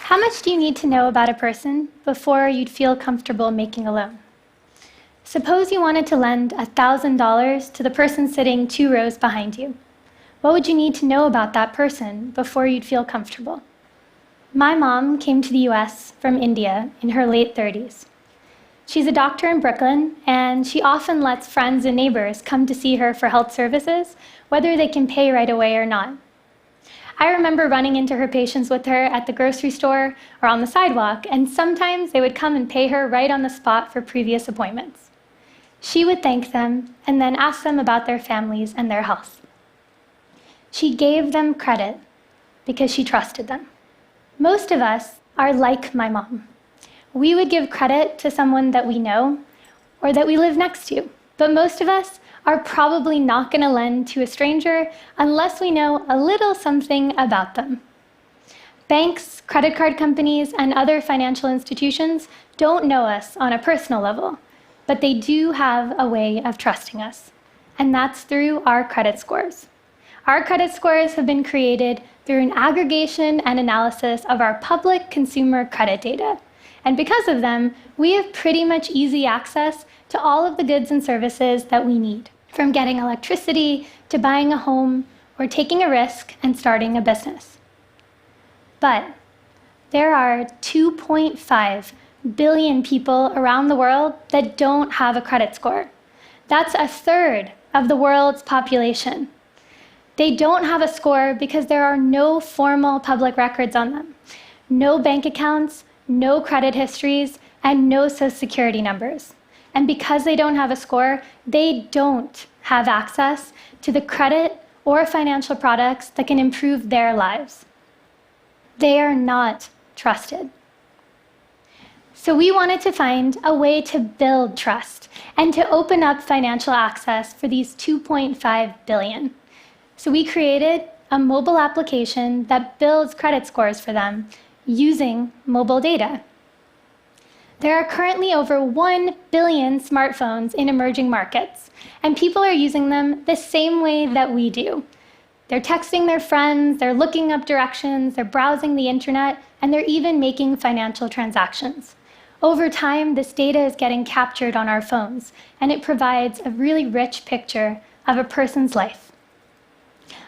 How much do you need to know about a person before you'd feel comfortable making a loan? Suppose you wanted to lend $1,000 to the person sitting 2 rows behind you. What would you need to know about that person before you'd feel comfortable? My mom came to the US from India in her late 30s. She's a doctor in Brooklyn, and she often lets friends and neighbors come to see her for health services, whether they can pay right away or not. I remember running into her patients with her at the grocery store or on the sidewalk, and sometimes they would come and pay her right on the spot for previous appointments. She would thank them and then ask them about their families and their health. She gave them credit because she trusted them. Most of us are like my mom. We would give credit to someone that we know or that we live next to, but most of us are probably not going to lend to a stranger unless we know a little something about them. Banks, credit card companies, and other financial institutions don't know us on a personal level, but they do have a way of trusting us, and that's through our credit scores. Our credit scores have been created through an aggregation and analysis of our public consumer credit data. And because of them, we have pretty much easy access to all of the goods and services that we need, from getting electricity to buying a home or taking a risk and starting a business. But there are 2.5 billion people around the world that don't have a credit score. That's a third of the world's population. They don't have a score because there are no formal public records on them, no bank accounts, no credit histories, and no social security numbers. And because they don't have a score, they don't have access to the credit or financial products that can improve their lives. They are not trusted. So we wanted to find a way to build trust and to open up financial access for these 2.5 billion. So we created a mobile application that builds credit scores for them using mobile data. There are currently over 1 billion smartphones in emerging markets, and people are using them the same way that we do. They're texting their friends, they're looking up directions, they're browsing the internet, and they're even making financial transactions. Over time, this data is getting captured on our phones, and it provides a really rich picture of a person's life.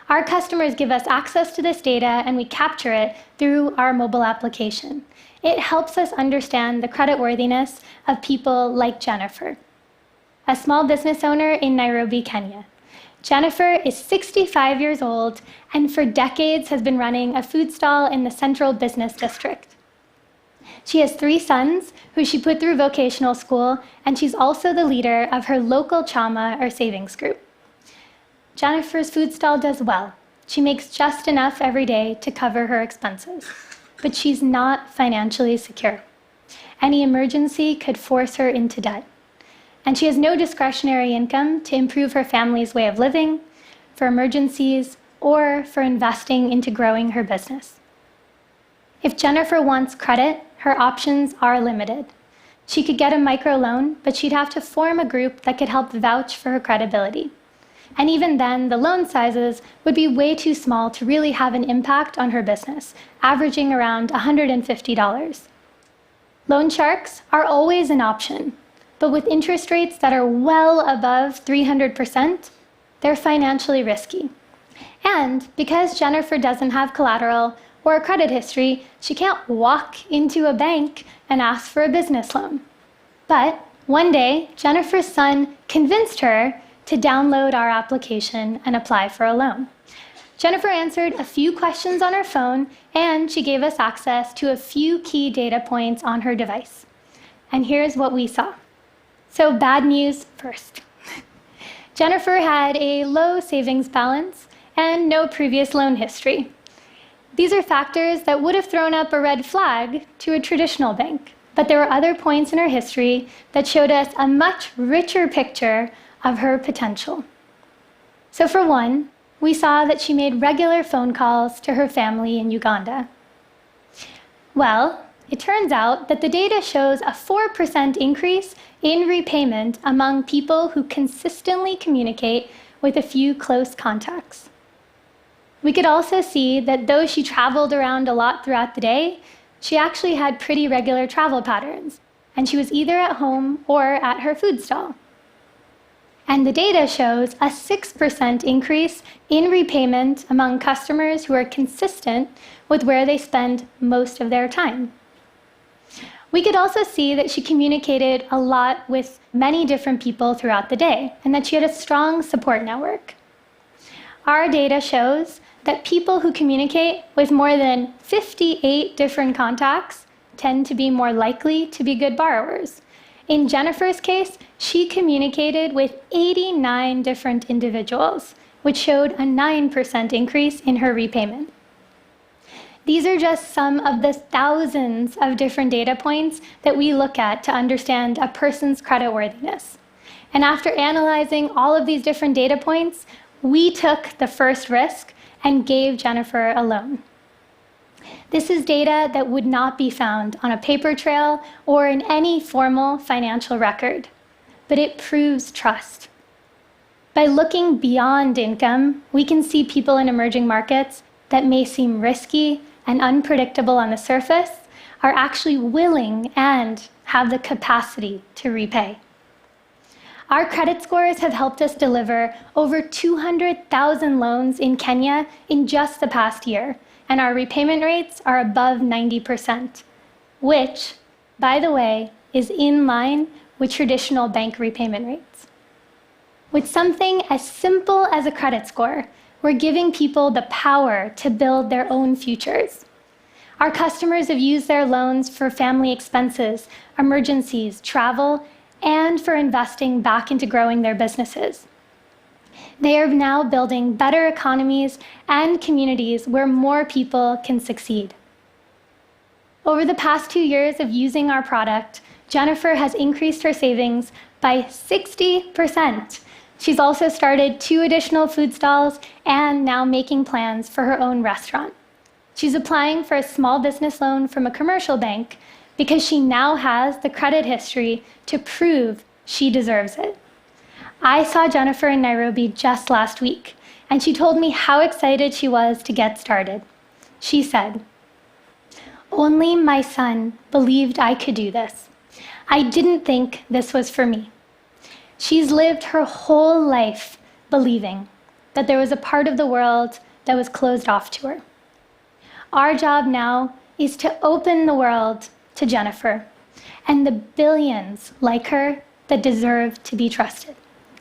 Our customers give us access to this data, and we capture it through our mobile application. It helps us understand the creditworthiness of people like Jennifer, a small business owner in Nairobi, Kenya. Jennifer is 65 years old and for decades has been running a food stall in the Central Business District. She has 3 sons who she put through vocational school, and she's also the leader of her local chama or savings group. Jennifer's food stall does well. She makes just enough every day to cover her expenses, but she's not financially secure. Any emergency could force her into debt. And she has no discretionary income to improve her family's way of living, for emergencies, or for investing into growing her business. If Jennifer wants credit, her options are limited. She could get a microloan, but she'd have to form a group that could help vouch for her credibility. And even then, the loan sizes would be way too small to really have an impact on her business, averaging around $150. Loan sharks are always an option, but with interest rates that are well above 300%, they're financially risky. And because Jennifer doesn't have collateral or a credit history, she can't walk into a bank and ask for a business loan. But one day, Jennifer's son convinced her to download our application and apply for a loan. Jennifer answered a few questions on her phone, and she gave us access to a few key data points on her device. And here's what we saw. So bad news first. Jennifer had a low savings balance and no previous loan history. These are factors that would have thrown up a red flag to a traditional bank, but there were other points in her history that showed us a much richer picture of her potential. So for one, we saw that she made regular phone calls to her family in Uganda. Well, it turns out that the data shows a 4% increase in repayment among people who consistently communicate with a few close contacts. We could also see that though she traveled around a lot throughout the day, she actually had pretty regular travel patterns, and she was either at home or at her food stall. And the data shows a 6% increase in repayment among customers who are consistent with where they spend most of their time. We could also see that she communicated a lot with many different people throughout the day, and that she had a strong support network. Our data shows that people who communicate with more than 58 different contacts tend to be more likely to be good borrowers. In Jennifer's case, she communicated with 89 different individuals, which showed a 9% increase in her repayment. These are just some of the thousands of different data points that we look at to understand a person's creditworthiness. And after analyzing all of these different data points, we took the first risk and gave Jennifer a loan. This is data that would not be found on a paper trail or in any formal financial record, but it proves trust. By looking beyond income, we can see people in emerging markets that may seem risky and unpredictable on the surface are actually willing and have the capacity to repay. Our credit scores have helped us deliver over 200,000 loans in Kenya in just the past year, and our repayment rates are above 90%, which, by the way, is in line with traditional bank repayment rates. With something as simple as a credit score, we're giving people the power to build their own futures. Our customers have used their loans for family expenses, emergencies, travel, and for investing back into growing their businesses. They are now building better economies and communities where more people can succeed. Over the past 2 years of using our product, Jennifer has increased her savings by 60%. She's also started 2 additional food stalls and now making plans for her own restaurant. She's applying for a small business loan from a commercial bank because she now has the credit history to prove she deserves it. I saw Jennifer in Nairobi just last week, and she told me how excited she was to get started. She said, "Only my son believed I could do this. I didn't think this was for me." She's lived her whole life believing that there was a part of the world that was closed off to her. Our job now is to open the world to Jennifer and the billions like her that deserve to be trusted.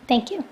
Thank you.